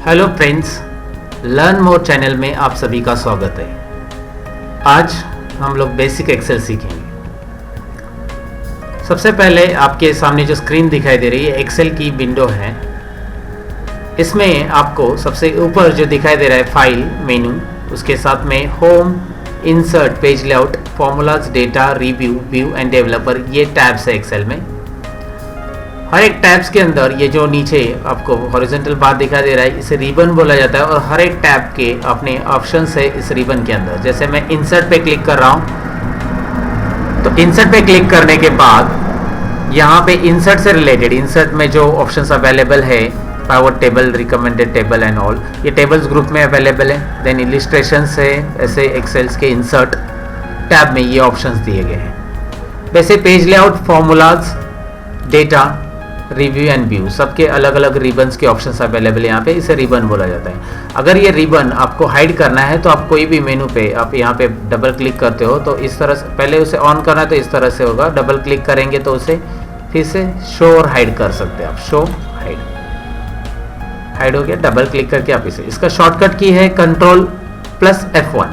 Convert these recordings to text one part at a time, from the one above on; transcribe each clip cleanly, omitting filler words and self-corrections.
Hello friends, learn more channel में आप सभी का स्वागत है। आज हम लोग बेसिक एक्सेल सीखेंगे। सबसे पहले आपके सामने जो स्क्रीन दिखाई दे रही है एक्सेल की विंडो है। इसमें आपको सबसे ऊपर जो दिखाई दे रहा है फाइल मेनू, उसके साथ में home, insert, page layout, formulas, data, review, view end developer, ये टैब्स है एक्सेल में। हर एक टैब्स के अंदर ये जो नीचे आपको हॉरिजॉन्टल बार दिखाई दे रहा है, इसे रिबन बोला जाता है। और हर एक टैब के अपने ऑप्शंस है इस रिबन के अंदर। जैसे मैं इंसर्ट पे क्लिक कर रहा हूँ, तो इंसर्ट पे क्लिक करने के बाद यहाँ पे इंसर्ट से रिलेटेड, इंसर्ट में जो ऑप्शंस अवेलेबल है, power table, recommended table and all, ये टेबल्स ग्रुप में अवेलेबल है। देन इलिस्ट्रेशन है, ऐसे एक्सेल्स के इंसर्ट टैब में ये ऑप्शंस दिए गए हैं। वैसे page layout, formulas, data, review and view, सबके अलग अलग रिबन्स के ऑप्शंस अवेलेबल है यहाँ पे। इसे रिबन बोला जाता है। अगर ये रिबन आपको हाइड करना है तो आप कोई भी मेनू पे आप यहाँ पे डबल क्लिक करते हो तो इस तरह से, पहले उसे ऑन करना है तो इस तरह से होगा। डबल क्लिक करेंगे तो उसे फिर से शो और हाइड कर सकते हैं आप। शो, हाइड, हाइड हो गया। डबल क्लिक करके आप इसे, इसका शॉर्टकट की है Ctrl+F1।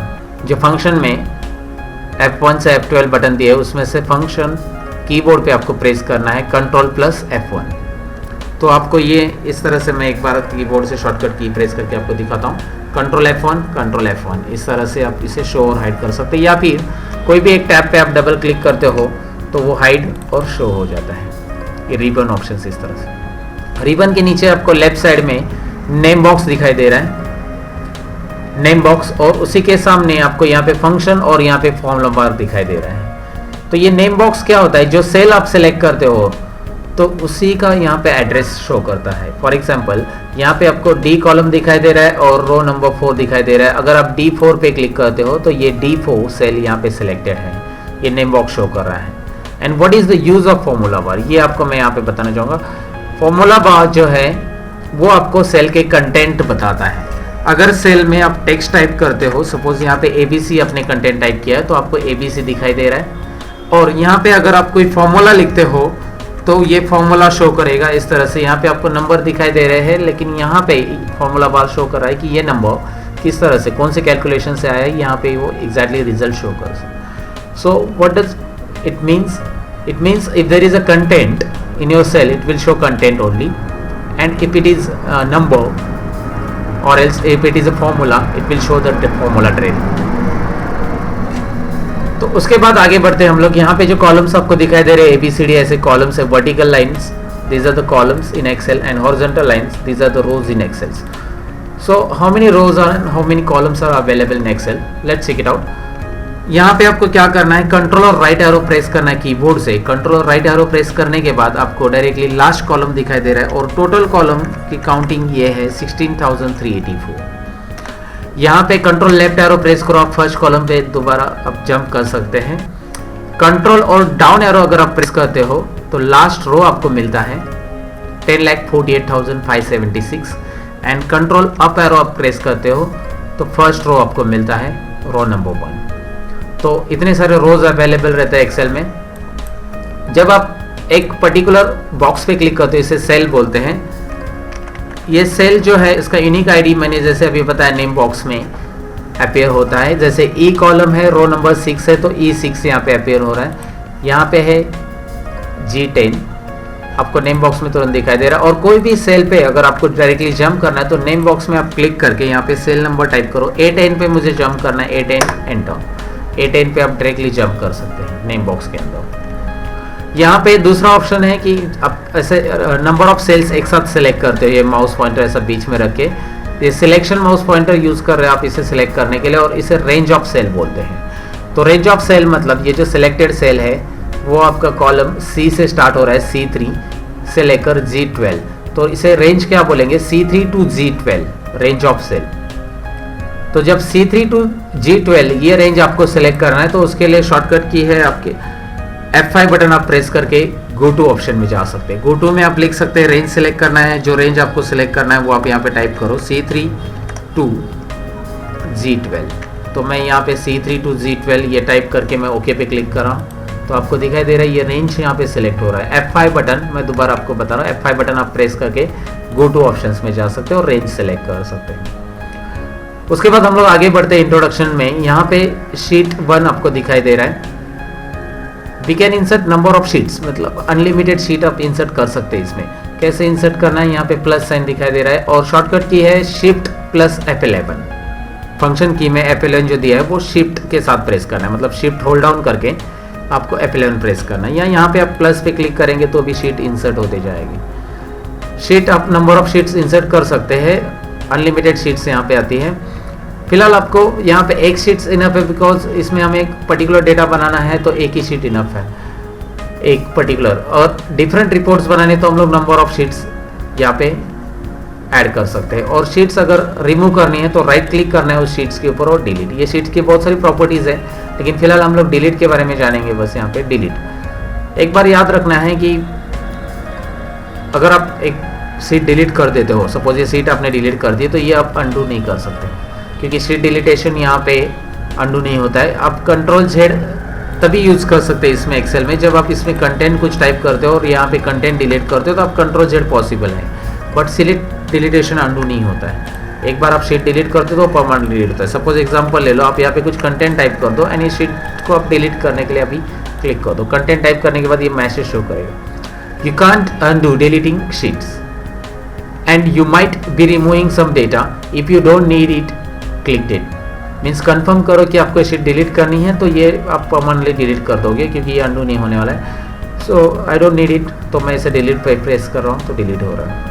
जो फंक्शन में F1 से F12 बटन दिए उसमें से फंक्शन कीबोर्ड पे आपको प्रेस करना है Ctrl+F1। तो आपको ये इस तरह से, मैं एक बार कीबोर्ड से शॉर्टकट की प्रेस करके आपको दिखाता हूँ। Ctrl+F1, Ctrl+F1, इस तरह से आप इसे शो और हाइड कर सकते हैं। या फिर कोई भी एक टैब पे आप डबल क्लिक करते हो तो वो हाइड और शो हो जाता है। ये रिबन ऑप्शन इस तरह से। रिबन के नीचे आपको लेफ्ट साइड में नेम बॉक्स दिखाई दे रहा है, नेम बॉक्स, और उसी के सामने आपको यहाँ पे फंक्शन और यहाँ पे फॉर्मूला बार दिखाई दे रहा है। तो ये नेम बॉक्स क्या होता है, जो सेल आप सेलेक्ट करते हो तो उसी का यहाँ पे एड्रेस शो करता है। फॉर एग्जांपल यहाँ पे आपको डी कॉलम दिखाई दे रहा है और रो नंबर 4 दिखाई दे रहा है। अगर आप D4 पे क्लिक करते हो तो ये D4 सेल यहाँ पे सिलेक्टेड है, ये नेम बॉक्स शो कर रहा है। And what is the use of formula bar, ये आपको मैं यहाँ पे बताना चाहूँगा। फॉर्मूला बार जो है वो आपको सेल के कंटेंट बताता है। अगर सेल में आप टेक्स्ट टाइप करते हो, सपोज यहाँ पे ABC अपने कंटेंट टाइप किया है तो आपको ABC दिखाई दे रहा है। और यहाँ पे अगर आप कोई फॉर्मूला लिखते हो तो ये फॉर्मूला शो करेगा इस तरह से। यहाँ पे आपको नंबर दिखाई दे रहे हैं, लेकिन यहाँ पे फॉर्मूला बार शो कर रहा है कि ये नंबर किस तरह से, कौन से कैलकुलेशन से आया है, यहाँ पे वो एग्जैक्टली रिजल्ट शो कर। So what does it means? It means if there is a content in your cell it will show content only, and if it is number और else if it is a formula it will show the formula trade. तो उसके बाद आगे बढ़ते हैं हम लोग। यहाँ पे जो कॉलम्स आपको दिखाई दे रहे हैं ABCD ऐसे कॉलम्स है। Vertical lines, these are the columns in Excel, and horizontal lines, these are the rows in Excel. So how many rows are and how many columns are available in Excel, let's check it out. यहाँ पे आपको क्या करना है, control और right arrow press करना है keyboard से। कंट्रोल और राइट एरो प्रेस करने के बाद आपको डायरेक्टली लास्ट कॉलम दिखाई दे रहा है, और टोटल कॉलम की काउंटिंग ये है 16,384। यहाँ पे कंट्रोल लेफ्ट एरो प्रेस करो, आप फर्स्ट कॉलम पे दोबारा आप जंप कर सकते हैं। कंट्रोल और डाउन एरो अगर आप प्रेस करते हो तो लास्ट रो आपको मिलता है 10,48,576, एंड कंट्रोल अप एरो आप प्रेस करते हो तो फर्स्ट रो आपको मिलता है रो नंबर 1। तो इतने सारे रोज अवेलेबल रहते हैं एक्सेल में। जब आप एक पर्टिकुलर बॉक्स पे क्लिक करते हो, इसे सेल बोलते हैं। ये सेल जो है इसका यूनिक आईडी मैंने जैसे अभी बताया नेम बॉक्स में अपेयर होता है। जैसे E कॉलम है, रो नंबर 6 है तो E6 यहाँ पे अपेयर हो रहा है। यहाँ पे है G10, आपको नेम बॉक्स में तुरंत दिखाई दे रहा है। और कोई भी सेल पे अगर आपको डायरेक्टली जंप करना है तो नेम बॉक्स में आप क्लिक करके यहाँ पे सेल नंबर टाइप करो। A10 पे मुझे जंप करना है, A10 एंटर। A10 पे आप डायरेक्टली जंप कर सकते हैं नेम बॉक्स के अंदर। यहाँ पे दूसरा ऑप्शन है कि आप ऐसे नंबर ऑफ सेल्स एक साथ सेलेक्ट करते हो। ये माउस पॉइंटर ऐसा बीच में रख के, ये सिलेक्शन माउस पॉइंटर यूज कर रहे हैं आप इसे सिलेक्ट करने के लिए, और इसे रेंज ऑफ सेल बोलते हैं। तो रेंज ऑफ सेल मतलब ये जो सिलेक्टेड सेल है वो आपका कॉलम C से स्टार्ट हो रहा है, C3 से लेकर G12, तो इसे रेंज क्या बोलेंगे, C3 to G12 range of cell. तो जब C3 to G12 ये रेंज आपको सिलेक्ट करना है तो उसके लिए शॉर्टकट की है आपके F5 बटन आप प्रेस करके गो टू ऑप्शन में जा सकते हैं। गो टू में आप लिख सकते हैं रेंज सेलेक्ट करना है, जो रेंज आपको सिलेक्ट करना है वो आप यहाँ पे टाइप करो C3 to G12। तो मैं यहाँ पे C3 to G12 ये टाइप करके मैं ओके पे क्लिक कर रहा हूँ। तो आपको दिखाई दे रहा है ये रेंज यहाँ पे सिलेक्ट हो रहा है। F5 बटन, मैं दोबारा आपको बता रहा हूँ, F5 बटन आप प्रेस करके गो टू ऑप्शंस में जा सकते हो और रेंज सेलेक्ट कर सकते हैं। उसके बाद हम लोग आगे बढ़ते हैं इंट्रोडक्शन में। यहाँ पे शीट 1 आपको दिखाई दे रहा है। We can insert number of sheets, मतलब अनलिमिटेड शीट आप इंसर्ट कर सकते हैं। इसमें कैसे इंसर्ट करना है, यहाँ पे प्लस साइन दिखाई दे रहा है और शॉर्टकट की है शिफ्ट प्लस F11। फंक्शन की में F11 जो दिया है वो शिफ्ट के साथ प्रेस करना है, मतलब शिफ्ट होल्ड डाउन करके आपको F11 प्रेस करना है, या यहाँ पे आप प्लस पे क्लिक करेंगे तो भी शीट इंसर्ट होते जाएगी। शीट आप नंबर ऑफ शीट्स इंसर्ट कर सकते हैं, अनलिमिटेड शीट्स यहाँ पे आती है। फिलहाल आपको यहाँ पे एक शीट्स इनफ है, बिकॉज इसमें हमें एक पर्टिकुलर डेटा बनाना है तो एक ही शीट इनफ है, एक पर्टिकुलर। और डिफरेंट रिपोर्ट्स बनाने तो हम लोग नंबर ऑफ शीट्स यहाँ पे ऐड कर सकते हैं। और शीट्स अगर रिमूव करनी है तो राइट क्लिक करना है उस शीट्स के ऊपर और डिलीट। ये शीट्स की बहुत सारी प्रॉपर्टीज है, लेकिन फिलहाल हम लोग डिलीट के बारे में जानेंगे बस। यहाँ पे डिलीट, एक बार याद रखना है कि अगर आप एक सीट डिलीट कर देते हो, सपोज ये सीट आपने डिलीट कर दी, तो ये आप अंडू नहीं कर सकते, क्योंकि सीट डिलीटेशन यहाँ पे अंडू नहीं होता है। आप कंट्रोल Z तभी यूज कर सकते हैं इसमें एक्सेल में, जब आप इसमें कंटेंट कुछ टाइप करते हो और यहाँ पे कंटेंट डिलीट करते हो तो आप कंट्रोल Z पॉसिबल है, बट सिलेक्ट डिलीटेशन अंडू नहीं होता है। एक बार आप शीट डिलीट करते हो तो परमानेंट डिलीट होता है। सपोज एग्जांपल ले लो, आप यहाँ पे कुछ कंटेंट टाइप कर दो एंड इस शीट को आप डिलीट करने के लिए अभी क्लिक कर दो। कंटेंट टाइप करने के बाद ये मैसेज शो करेगा, you can't undo deleting sheets and you might be removing some data if you don't need it, click it. Means confirm करो कि आपको शीट डिलीट करनी है तो ये आप परमानेंटली डिलीट कर दोगे, क्योंकि ये अंडू नहीं होने वाला है। सो आई डोंट नीड इट, तो मैं इसे डिलीट पे प्रेस कर रहा हूँ तो डिलीट हो रहा है।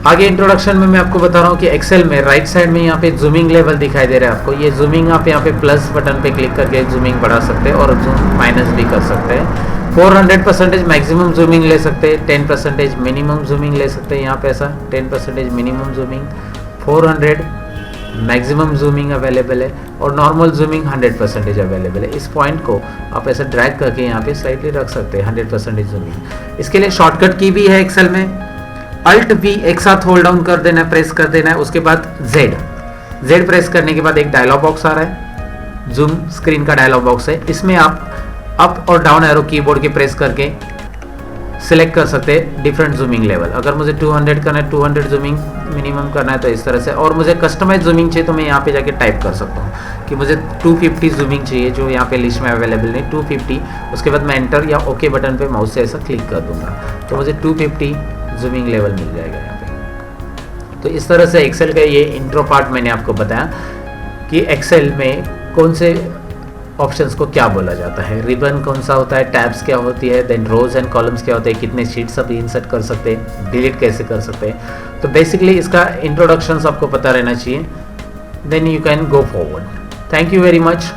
आगे इंट्रोडक्शन में मैं आपको बता रहा हूँ कि एक्सेल में राइट साइड में यहाँ पे जूमिंग लेवल दिखाई दे रहा है आपको। ये जूमिंग आप यहाँ पे प्लस बटन पे क्लिक करके जूमिंग बढ़ा सकते हैं और जूम माइनस भी कर सकते हैं। 400% मैक्सिमम जूमिंग ले सकते हैं, 10% मिनिमम जूमिंग ले सकते हैं। यहाँ पे ऐसा 10% minimum zooming, 400 maximum zooming available है और नॉर्मल जूमिंग 100% अवेलेबल है। इस पॉइंट को आप ऐसा ड्रैग करके यहाँ पे स्लाइटली रख सकते हैं, 100% जूमिंग। इसके लिए शॉर्टकट की भी है एक्सेल में, Alt V एक साथ होल्ड डाउन कर देना है, प्रेस कर देना है। उसके बाद Z प्रेस करने के बाद एक डायलॉग बॉक्स आ रहा है, जूम स्क्रीन का डायलॉग बॉक्स है। इसमें आप अप और डाउन एरो कीबोर्ड के प्रेस करके सिलेक्ट कर सकते हैं डिफरेंट जूमिंग लेवल। अगर मुझे 200 करना है, 200 जूमिंग मिनिमम करना है तो इस तरह से। और मुझे कस्टमाइज जूमिंग चाहिए तो मैं यहाँ पे जाके टाइप कर सकता हूँ कि मुझे 250 जूमिंग चाहिए, जो यहाँ पे लिस्ट में अवेलेबल नहीं, 250। उसके बाद मैं एंटर या ओके बटन पे माउस से ऐसा क्लिक कर दूंगा तो मुझे 250 जूमिंग लेवल मिल जाएगा यहाँ पे। तो इस तरह से एक्सेल का ये इंट्रो पार्ट मैंने आपको बताया कि एक्सेल में कौन से ऑप्शंस को क्या बोला जाता है, रिबन कौन सा होता है, टैब्स क्या होती है, देन रोज एंड कॉलम्स क्या होते हैं, कितने शीट्स आप इंसर्ट कर सकते हैं, डिलीट कैसे कर सकते हैं। तो बेसिकली इसका इंट्रोडक्शन आपको पता रहना चाहिए, then you can go forward. Thank you very much.